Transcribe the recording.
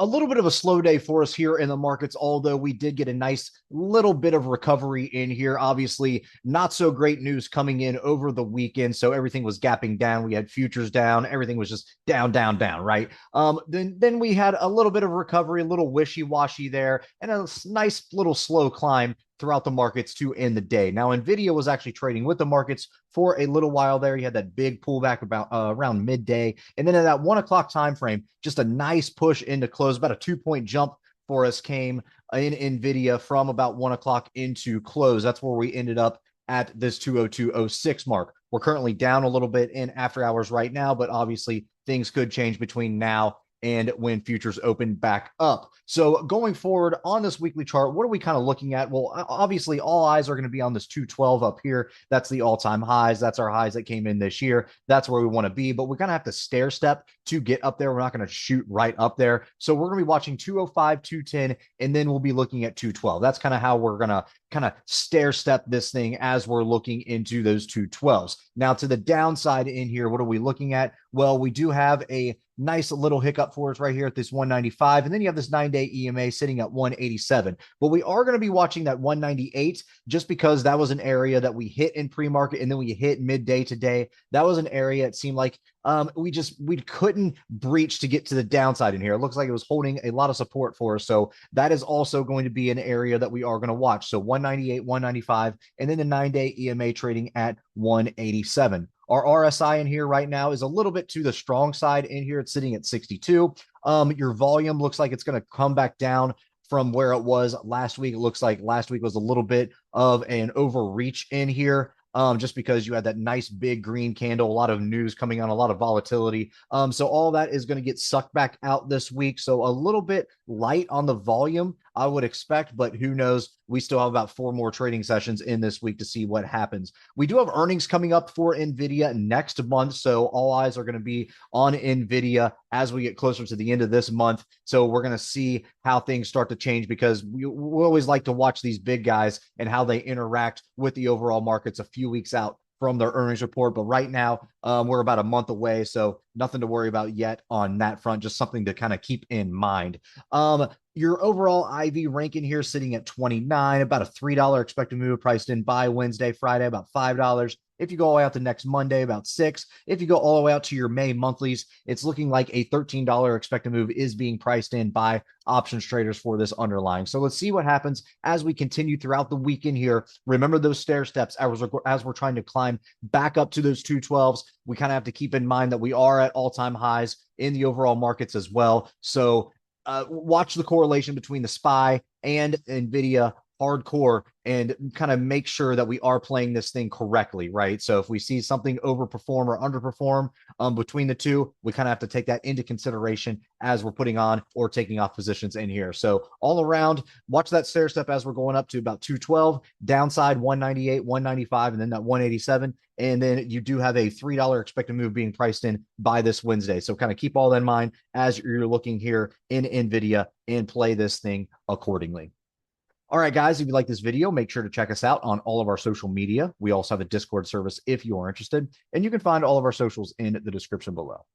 a little bit of a slow day for us here in the markets, although we did get a nice little bit of recovery in here. Obviously, not so great news coming in over the weekend. So everything was gapping down. We had futures down. Everything was just down, down, down, right? Then we had a little bit of recovery, a little wishy-washy there, and a nice little slow climb throughout the markets to end the day. Now, NVIDIA was actually trading with the markets for a little while there. You had that big pullback about around midday. And then at that 1 o'clock time frame, just a nice push into close, about a 2 point jump for us came in NVIDIA from about 1 o'clock into close. That's where we ended up at this 202.06 mark. We're currently down a little bit in after hours right now, but obviously things could change between now and when futures open back up. So going forward on this weekly chart, what are we kind of looking at? Well, obviously all eyes are going to be on this 212 up here. That's the all-time highs. That's our highs that came in this year. That's where we want to be, but we're going to have to stair step to get up there. We're not going to shoot right up there. So we're going to be watching 205, 210, and then we'll be looking at 212. That's kind of how we're going to kind of stair step this thing as we're looking into those 212s. Now to the downside in here, what are we looking at? Well, we do have a nice little hiccup for us right here at this 195. And then you have this 9-day EMA sitting at 187. But we are going to be watching that 198 just because that was an area that we hit in pre-market and then we hit midday today. That was an area it seemed like we couldn't breach to get to the downside in here. It looks like it was holding a lot of support for us. So that is also going to be an area that we are going to watch. So 198, 195, and then the 9-day EMA trading at 187. Our RSI in here right now is a little bit to the strong side in here. It's sitting at 62. Your volume looks like it's going to come back down from where it was last week. It looks like last week was a little bit of an overreach in here. Just because you had that nice big green candle, a lot of news coming on, a lot of volatility. So all that is going to get sucked back out this week. So a little bit light on the volume, I would expect, but who knows? We still have about 4 more trading sessions in this week to see what happens. We do have earnings coming up for NVIDIA next month. So all eyes are going to be on NVIDIA as we get closer to the end of this month. So we're going to see how things start to change because we always like to watch these big guys and how they interact with the overall markets a few weeks out from their earnings report. But right now, we're about a month away, so nothing to worry about yet on that front, just something to kind of keep in mind. Your overall IV ranking here sitting at 29, about a $3 expected move priced in by Wednesday, Friday, about $5. If you go all the way out to next Monday, about 6. If you go all the way out to your May monthlies, it's looking like a $13 expected move is being priced in by options traders for this underlying. So let's see what happens as we continue throughout the weekend here. Remember those stair steps as we're trying to climb back up to those 212s. We kind of have to keep in mind that we are at all-time highs in the overall markets as well. So watch the correlation between the SPY and NVIDIA hardcore and kind of make sure that we are playing this thing correctly, right? So if we see something overperform or underperform between the two, we kind of have to take that into consideration as we're putting on or taking off positions in here. So all around, watch that stair step as we're going up to about 212, downside 198, 195, and then that 187. And then you do have a $3 expected move being priced in by this Wednesday. So kind of keep all that in mind as you're looking here in NVIDIA and play this thing accordingly. All right, guys, if you like this video, make sure to check us out on all of our social media. We also have a Discord service if you are interested, and you can find all of our socials in the description below.